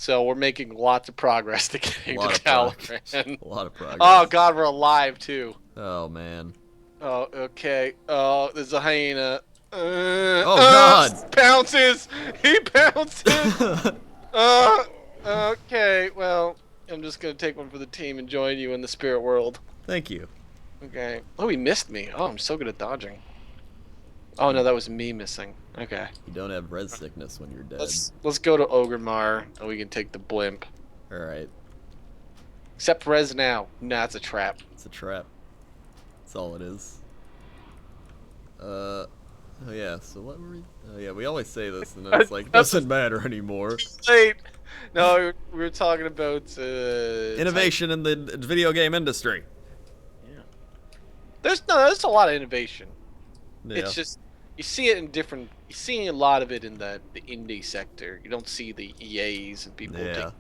So we're making lots of progress to A getting to lot of progress. Caliban. A lot of Oh progress. God, we're alive too. Oh man. Oh, okay. Oh, there's a hyena. Oh God. Pounces. He pounces. Uh, okay. Well, I'm just gonna take one for the team and join you in the spirit world. Thank you. Okay. Oh, he missed me. Oh, I'm so good at dodging. Oh no, that was me missing. Okay. You don't have res sickness when you're dead. Let's go to Ogremar and we can take the blimp. All right. Except res now. Nah, it's a trap. It's a trap. That's all it is. Uh. Oh yeah. So what were we? Oh yeah. We always say this, and then it's like doesn't matter anymore. Late. No, we were talking about Innovation in the video game industry. Yeah. There's a lot of innovation. Yeah. It's just you see it in different. You see a lot of it in the indie sector. You don't see the EAs and people. Yeah.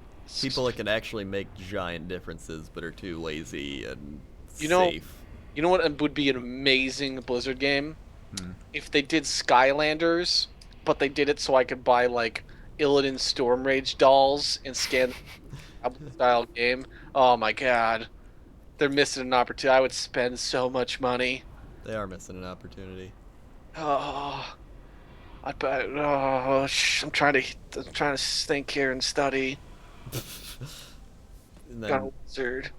People that can actually make giant differences, but are too lazy and You know, safe. you know what would be an amazing Blizzard game Hmm. if they did Skylanders, but they did it so I could buy like Illidan Storm Rage dolls and scan style game. Oh my god, they're missing an opportunity. I would spend so much money. They are missing an opportunity. Oh, I bet. Oh, I'm trying to think here and study. And Got a then wizard.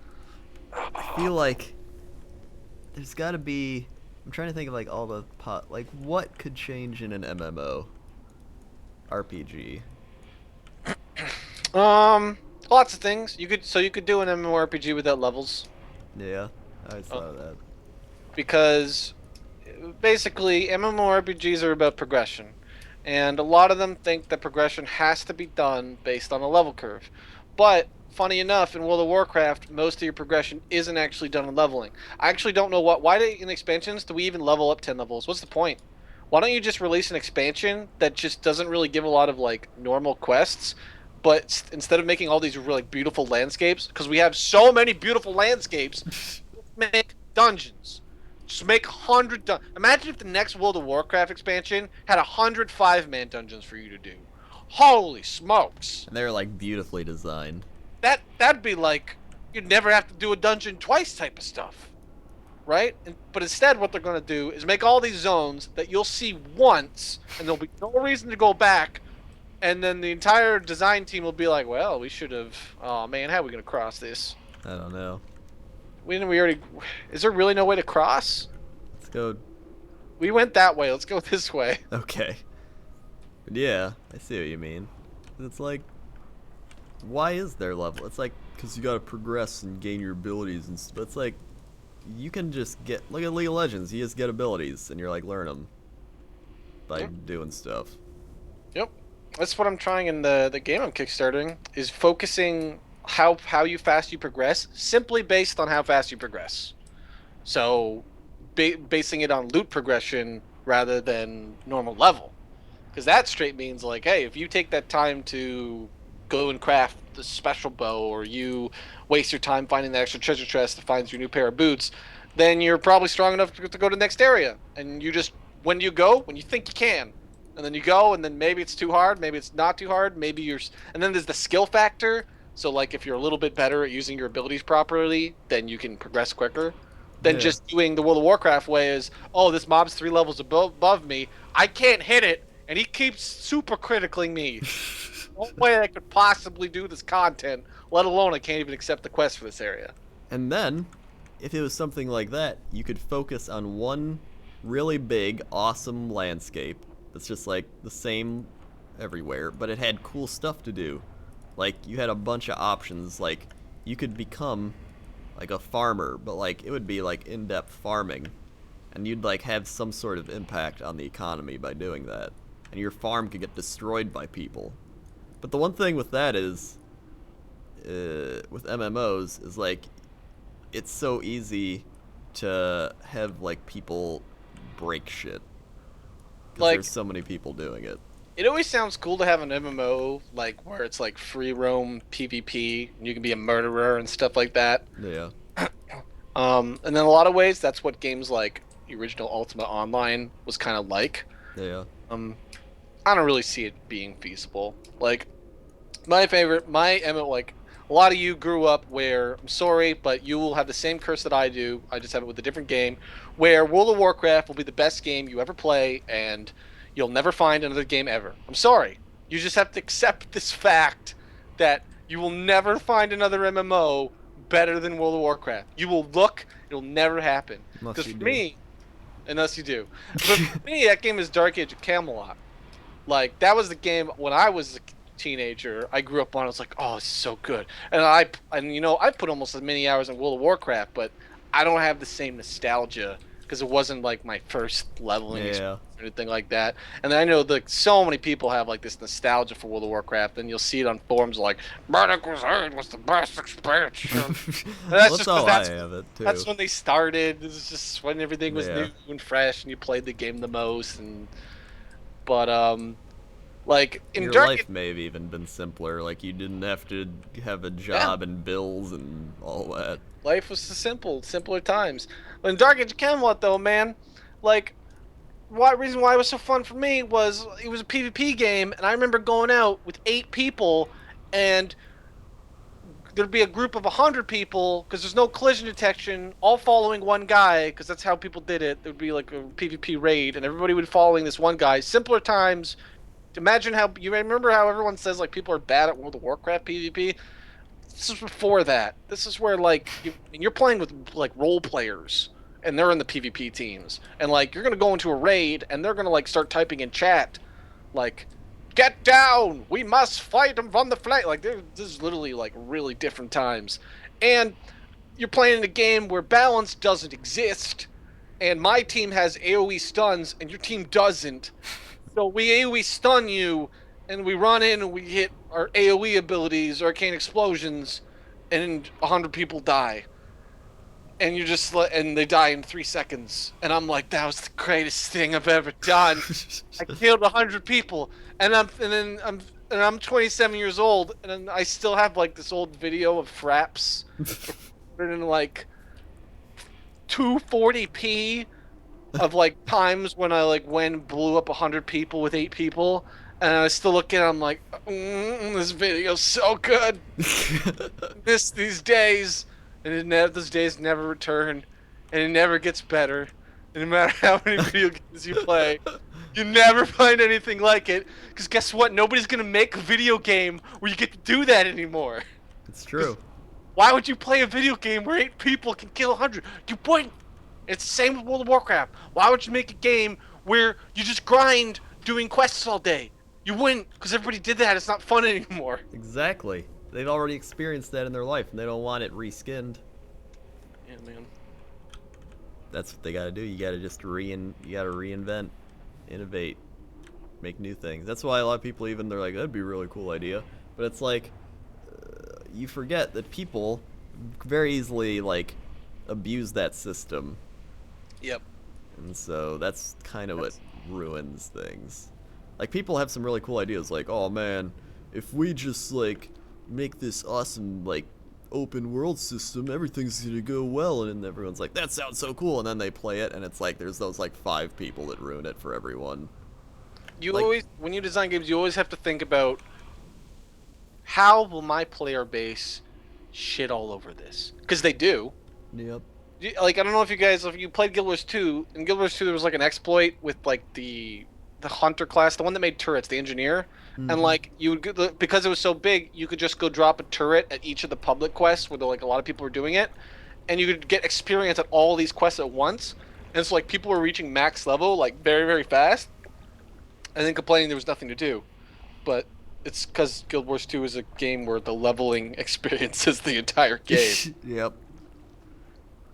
I feel like there's got to be. I'm trying to think of like all the like what could change in an MMO RPG. Lots of things. You could do an MMORPG without levels Yeah, I always thought of that. because basically MMORPGs are about progression, and a lot of them think that progression has to be done based on a level curve. But funny enough, in World of Warcraft, most of your progression isn't actually done in leveling. I actually don't know why in expansions do we even level up 10 levels? What's the point? Why don't you just release an expansion that just doesn't really give a lot of like normal quests, but instead of making all these really beautiful landscapes, because we have so many beautiful landscapes, make dungeons. Just make 100 Imagine if the next World of Warcraft expansion had 105-man dungeons for you to do. Holy smokes! And they're like beautifully designed. That'd be like you'd never have to do a dungeon twice type of stuff, right? But instead, what they're going to do is make all these zones that you'll see once, and there'll be no reason to go back. And then the entire design team will be like, "Well, we should have. Oh man, how are we going to cross this? I don't know. We already. Is there really no way to cross? Let's go. We went that way. Let's go this way." Okay. But yeah, I see what you mean. It's like, why is there level? It's like, because you gotta progress and gain your abilities and stuff. It's like, you can just get, look at League of Legends, you just get abilities and you're like, learn them by doing stuff. Yep. That's what I'm trying in the game I'm kickstarting, is focusing how fast you progress simply based on how fast you progress. So basing it on loot progression rather than normal level. Because that straight means like, hey, if you take that time to go and craft the special bow, or you waste your time finding the extra treasure chest to find your new pair of boots, then you're probably strong enough to go to the next area. And you just, when you think you can, and then you go, and then maybe it's too hard, maybe it's not too hard, maybe and then there's the skill factor. So like if you're a little bit better at using your abilities properly, then you can progress quicker than Yeah. just doing the World of Warcraft way is, oh, this mob's 3 levels above me, I can't hit it, and he keeps super critically me. No way I could possibly do this content, let alone I can't even accept the quest for this area. And then, if it was something like that, you could focus on one really big, awesome landscape that's just like the same everywhere, but it had cool stuff to do. Like, you had a bunch of options, like, you could become like a farmer, but like, it would be like in-depth farming, and you'd like have some sort of impact on the economy by doing that. And your farm could get destroyed by people. But the one thing with that is, with MMOs, is like, it's so easy to have like people break shit. Because Like, there's so many people doing it. it always sounds cool to have an MMO, like, where it's like free roam PvP, and you can be a murderer and stuff like that. Yeah. And in a lot of ways, that's what games like the original Ultima Online was kind of like. Yeah. I don't really see it being feasible. Like, My favorite, my Emma, like a lot of you grew up where I'm sorry, but you will have the same curse that I do. I just have it with a different game, where World of Warcraft will be the best game you ever play, and you'll never find another game ever. I'm sorry. You just have to accept this fact that you will never find another MMO better than World of Warcraft. You will look, it'll never happen. Unless Because you for do. me, unless you do, but for me, that game is Dark Age of Camelot. Like that was the game when I was a teenager. I grew up on. I was like, oh, it's so good. And I put almost as many hours in World of Warcraft, but I don't have the same nostalgia because it wasn't like my first leveling experience Yeah. or anything like that. And I know that so many people have like this nostalgia for World of Warcraft, and you'll see it on forums like Burning Crusade was the best expansion. And that's Well, that's just because how I have it too. that's when they started. This is just when everything was Yeah. new and fresh, and you played the game the most. And but like in Your Dark, life may have even been simpler. Like you didn't have to have a yeah, job and bills and all that. life was simpler times. But in Dark Age of Camelot, though, man, like, reason why it was so fun for me was it was a PvP game, and I remember going out with 8 people, and there'd be a group of 100 people because there's no collision detection, all following one guy because that's how people did it. There'd be like a PvP raid, and everybody would be following this one guy. Simpler times. Imagine how you remember how everyone says like people are bad at World of Warcraft PvP. This is before that. This is where like you're playing with like role players, and they're in the PvP teams, and like you're gonna go into a raid, and they're gonna like start typing in chat, like, "Get down! We must fight them from the flank." Like this is literally like really different times, and you're playing in a game where balance doesn't exist, and my team has AOE stuns, and your team doesn't. So we AoE stun you, and we run in and we hit our AoE abilities, arcane explosions, and 100 people die. And you just and they die in 3 seconds. And I'm like, that was the greatest thing I've ever done. I killed 100 people, and I'm 27 years old, and I still have like this old video of fraps in like 240p of like times when I like blew up 100 people with 8 people, and I still look at it, I'm like, this video's so good. These days, and those days never return, and it never gets better. And no matter how many video games you play, you never find anything like it. Because guess what? Nobody's gonna make a video game where you get to do that anymore. It's true. Why would you play a video game where 8 people can kill 100? You wouldn't. It's the same with World of Warcraft. Why would you make a game where you just grind doing quests all day? You wouldn't, because everybody did that. It's not fun anymore. Exactly. They've already experienced that in their life, and they don't want it reskinned. Yeah, man. That's what they gotta do. You gotta just you gotta reinvent, innovate, make new things. That's why a lot of people they're like, that'd be a really cool idea. But it's like, you forget that people very easily like abuse that system. Yep. And so that's kind of what ruins things. Like people have some really cool ideas like, oh man, if we just like make this awesome like open world system, everything's gonna go well, and then everyone's like, that sounds so cool, and then they play it and it's like there's those like 5 people that ruin it for everyone. You Like, always, when you design games, you always have to think about how will my player base shit all over this? Because they do. yep. Like I don't know if you played Guild Wars 2. In Guild Wars 2, there was like an exploit with like the hunter class, the one that made turrets, the engineer, and like you would because it was so big, you could just go drop a turret at each of the public quests where like a lot of people were doing it, and you could get experience at all these quests at once. And it's like people were reaching max level like very very fast, and then complaining there was nothing to do, but it's because Guild Wars 2 is a game where the leveling experience is the entire game. Yep.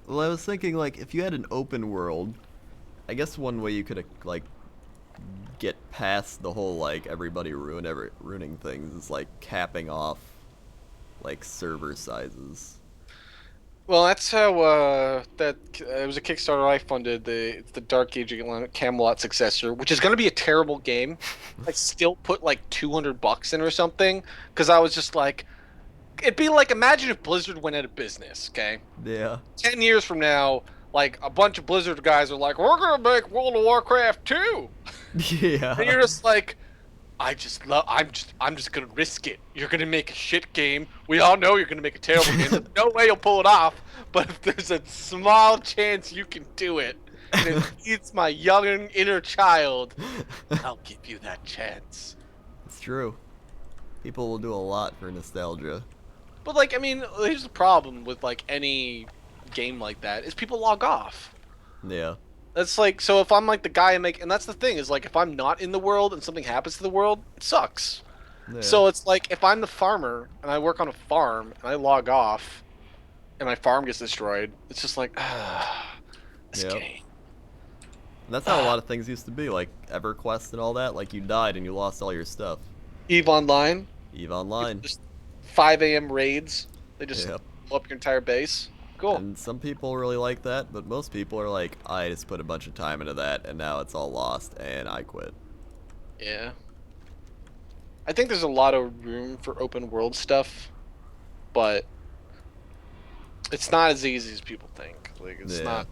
Well, I was thinking like if you had an open world, I guess one way you could like get past the whole like everybody ruining things is like capping off like server sizes. Well, that's how it was a Kickstarter I funded. It's the Dark Age of Camelot successor, which is going to be a terrible game. I still put like $200 in or something because I was just like, it'd be like imagine if Blizzard went out of business. Okay, Yeah. 10 years from now, like a bunch of Blizzard guys are like, we're gonna make World of Warcraft 2, Yeah. and you're just like, I'm just gonna risk it. You're gonna make a shit game. We all know you're gonna make a terrible game. There's no way you'll pull it off. But if there's a small chance you can do it, and it feeds my young inner child, I'll give you that chance. It's true. People will do a lot for nostalgia. But like, I mean, here's the problem with like any game like that is people log off. Yeah. That's like, so if I'm like the guy and that's the thing is like if I'm not in the world and something happens to the world, it sucks. Yeah. So it's like if I'm the farmer and I work on a farm and I log off and my farm gets destroyed, it's just like, this Yep. game. And that's how a lot of things used to be, like EverQuest and all that. Like you died and you lost all your stuff. EVE Online, EVE Online. just 5 a.m. raids. They just Yep. blow up your entire base. Cool. And some people really like that, but most people are like, I just put a bunch of time into that and now it's all lost and I quit. Yeah. I think there's a lot of room for open world stuff, but it's not as easy as people think. Like it's Yeah. not.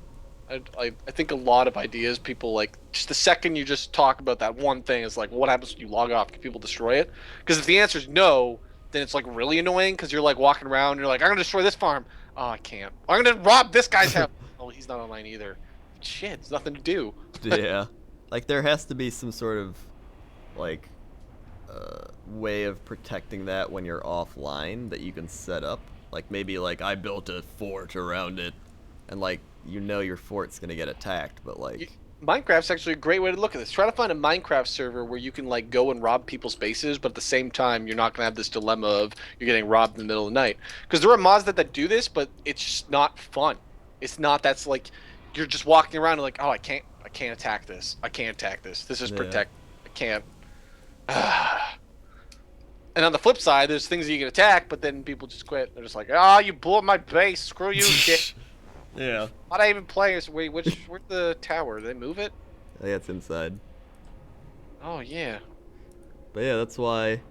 I think a lot of ideas people like just the second you just talk about that one thing is like what happens when you log off? Can people destroy it? Because if the answer is no, then it's like really annoying because you're like walking around and you're like I'm gonna destroy this farm. Oh, I can't. I'm gonna rob this guy's house. Oh, he's not online either. Shit, there's nothing to do. Yeah. Like there has to be some sort of like way of protecting that when you're offline that you can set up. Like maybe like I built a fort around it and like you know your fort's gonna get attacked, but like Minecraft's actually a great way to look at this. Try to find a Minecraft server where you can like go and rob people's bases, but at the same time you're not gonna have this dilemma of you're getting robbed in the middle of the night. Because there are mods that do this, but it's just not fun. It's not that's like you're just walking around and like, oh I can't attack this. I can't attack this. This is Yeah. protect I can't. And on the flip side, there's things that you can attack, but then people just quit. They're just like, ah, you blew up my base. Screw you, dick. yeah. Why'd I even play this? Wait, where's the tower? Did they move it? Yeah, it's inside. Oh, yeah. But yeah, that's why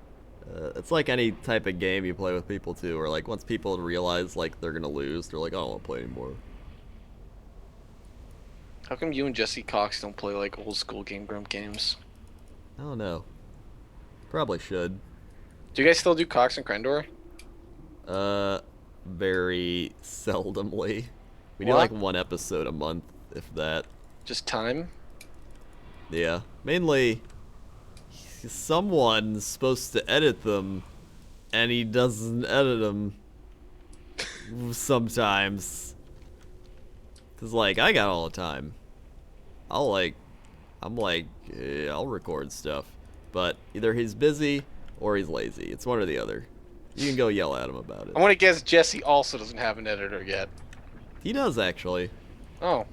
it's like any type of game you play with people too, or like once people realize like they're gonna lose, they're like, I don't want to play anymore. How come you and Jesse Cox don't play like old school Game Grump games? I don't know. Probably should. Do you guys still do Cox and Crendor? Very seldomly. We do What? like one episode a month, if that. Just time? Yeah. Mainly, someone's supposed to edit them, and he doesn't edit them sometimes. Cause like, I got all the time. I'll record stuff. But either he's busy, or he's lazy. It's one or the other. You can go yell at him about it. I want to guess Jesse also doesn't have an editor yet. He does, actually. Oh.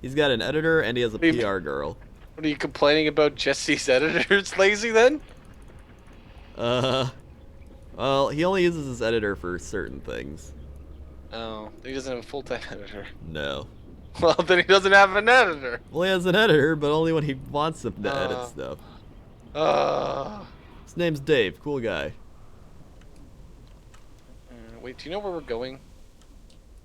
He's got an editor, and he has a Maybe- PR girl. What are you complaining about Jesse's editor's lazy then? Well, he only uses his editor for certain things. Oh, he doesn't have a full-time editor. No. Well, then he doesn't have an editor. Well, he has an editor, but only when he wants him to edit stuff. His name's Dave. Cool guy. Wait, do you know where we're going?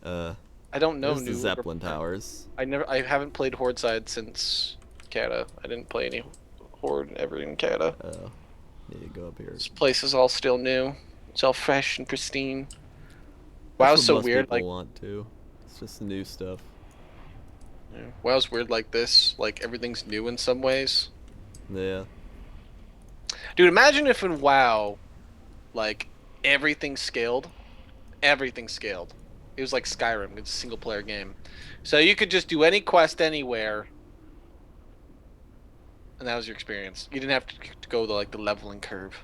I don't know. There's the Zeppelin Towers. I haven't played Horde side since Canada. I didn't play any Horde ever in Canada. Oh. Yeah, you go up here. This place is all still new. It's all fresh and pristine. That's WoW's what so most weird. people Like, want to. It's just new stuff. yeah, WoW's weird like this. Like everything's new in some ways. Yeah. Dude, imagine if in WoW, like everything scaled. Everything scaled. It was like Skyrim. It's a single player game. So you could just do any quest anywhere. And that was your experience. You didn't have to go the the leveling curve.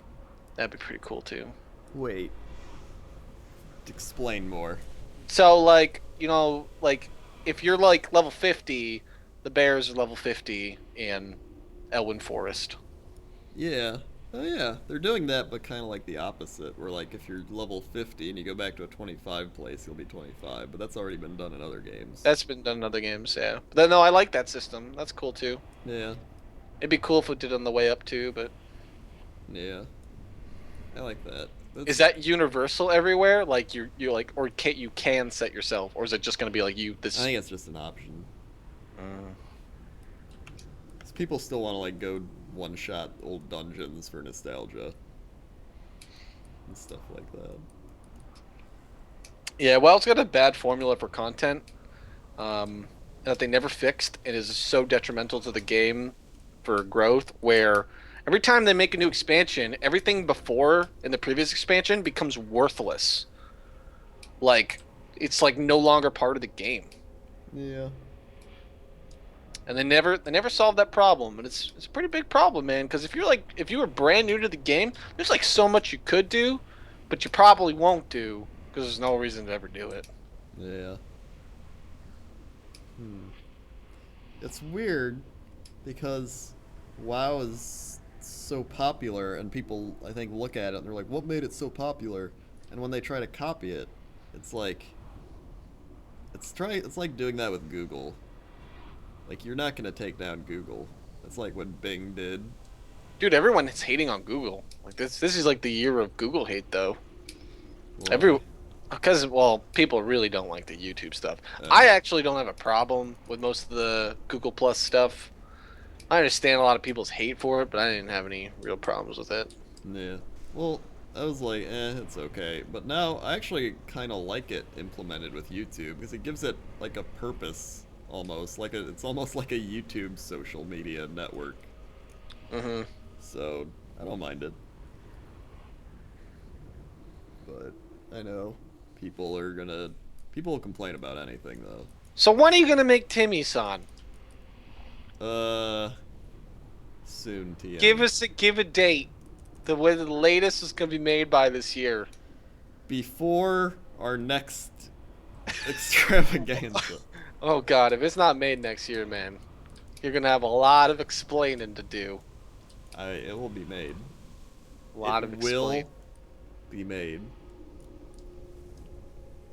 That'd be pretty cool too. Wait. Explain more. So like, you know, like if you're like level 50, the bears are level 50 in Elwyn Forest. Yeah. Oh yeah, they're doing that, but kind of like the opposite, where like if you're level 50 and you go back to a 25 place, you'll be 25, but that's already been done in other games. That's been done in other games, yeah. But then, no, I like that system. That's cool too. Yeah. It'd be cool if it did on the way up too, but Yeah. I like that. is that universal everywhere? Like you're like, or you can set yourself, or is it just gonna be like you? This. I think it's just an option. 'Cause people still want to like go one-shot old dungeons for nostalgia and stuff like that. Yeah, WoW's got a bad formula for content that they never fixed. It is so detrimental to the game for growth, where every time they make a new expansion, everything before in the previous expansion becomes worthless. Like, it's like no longer part of the game. Yeah. And they never solved that problem, and it's a pretty big problem, man. Because if you were brand new to the game, there's like so much you could do, but you probably won't do because there's no reason to ever do it. Yeah. It's weird because WoW is so popular, and people, I think, look at it and they're like, "What made it so popular?" And when they try to copy it, it's like it's like doing that with Google. Like, you're not gonna take down Google. That's like what Bing did. Dude, everyone is hating on Google. Like this is like the year of Google hate, though. Why? Because well, people really don't like the YouTube stuff. Uh, I actually don't have a problem with most of the Google Plus stuff. I understand a lot of people's hate for it, but I didn't have any real problems with it. yeah. Well, I was like, it's okay. But now I actually kind of like it implemented with YouTube because it gives it like a purpose almost. It's almost like a YouTube social media network. Mm-hmm. So I don't mind it. But I know people will complain about anything though. So when are you gonna make Timmy-san? Soon, TM. Give a date. The way the latest is gonna be made by this year. Before our next extravaganza. Oh God, if it's not made next year, man, you're gonna have a lot of explaining to do. It will be made. A lot of explaining. Will be made.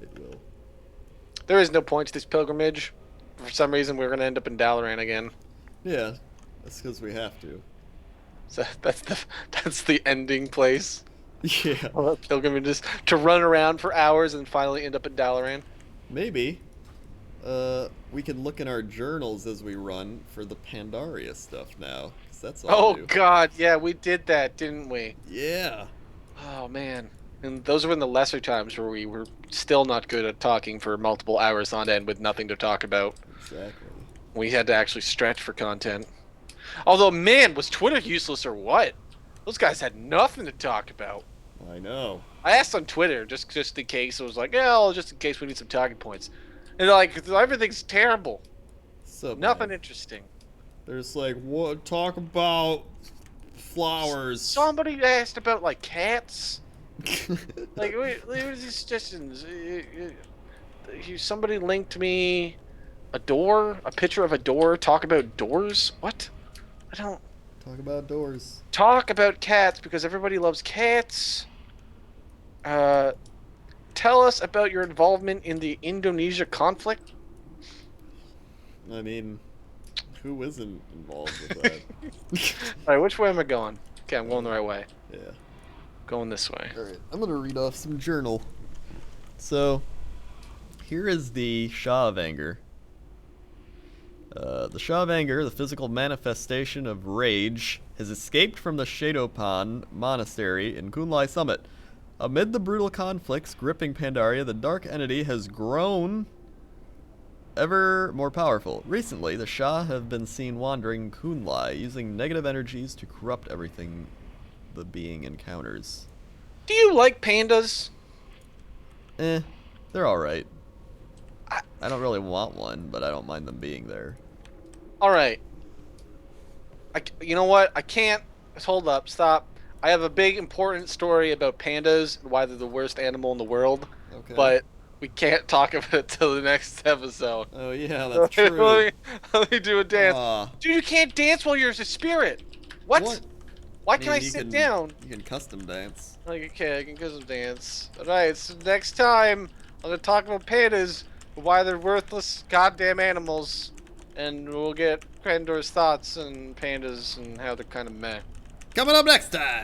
It will. There is no point to this pilgrimage. For some reason, we're gonna end up in Dalaran again. Yeah, that's because we have to. So that's the ending place. Yeah. Pilgrimages to run around for hours and finally end up in Dalaran. Maybe. We can look in our journals as we run for the Pandaria stuff now, 'cause that's all Oh new. God, yeah, we did that, didn't we? Yeah. Oh man, and those were in the lesser times where we were still not good at talking for multiple hours on end with nothing to talk about. Exactly. We had to actually stretch for content. Although, man, was Twitter useless or what? Those guys had nothing to talk about. I know. I asked on Twitter just in case. I was like, yeah, well, just in case we need some talking points. And they're like, everything's terrible. So Nothing bad. interesting. There's like, what? Talk about flowers. Somebody asked about like cats. Like, what are these suggestions? Somebody linked me a picture of a door. Talk about doors. What? I don't Talk about doors. talk about cats because everybody loves cats. Tell us about your involvement in the Indonesia conflict. I mean, who isn't involved with that? All right, which way am I going? Okay, I'm going the right way. Yeah. Going this way. Alright, I'm gonna read off some journal. So, here is the Shah of Anger. The Shah of Anger, the physical manifestation of rage, has escaped from the Shadopan Monastery in Kunlai Summit. Amid the brutal conflicts gripping Pandaria, the dark entity has grown ever more powerful. Recently, the Shah have been seen wandering Kunlai, using negative energies to corrupt everything the being encounters. Do you like pandas? They're alright. I don't really want one, but I don't mind them being there. All right. You know what? I can't. Hold up. Stop. I have a big important story about pandas and why they're the worst animal in the world. Okay. But we can't talk about it till the next episode. Oh yeah, that's true. let me do a dance. Dude, you can't dance while you're a spirit. What? Why can't I sit down? You can custom dance. Like, okay, I can custom dance. Alright, so next time I'm gonna talk about pandas, why they're worthless goddamn animals, and we'll get WoWcrendor's thoughts on pandas and how they're kind of meh. Coming up next time!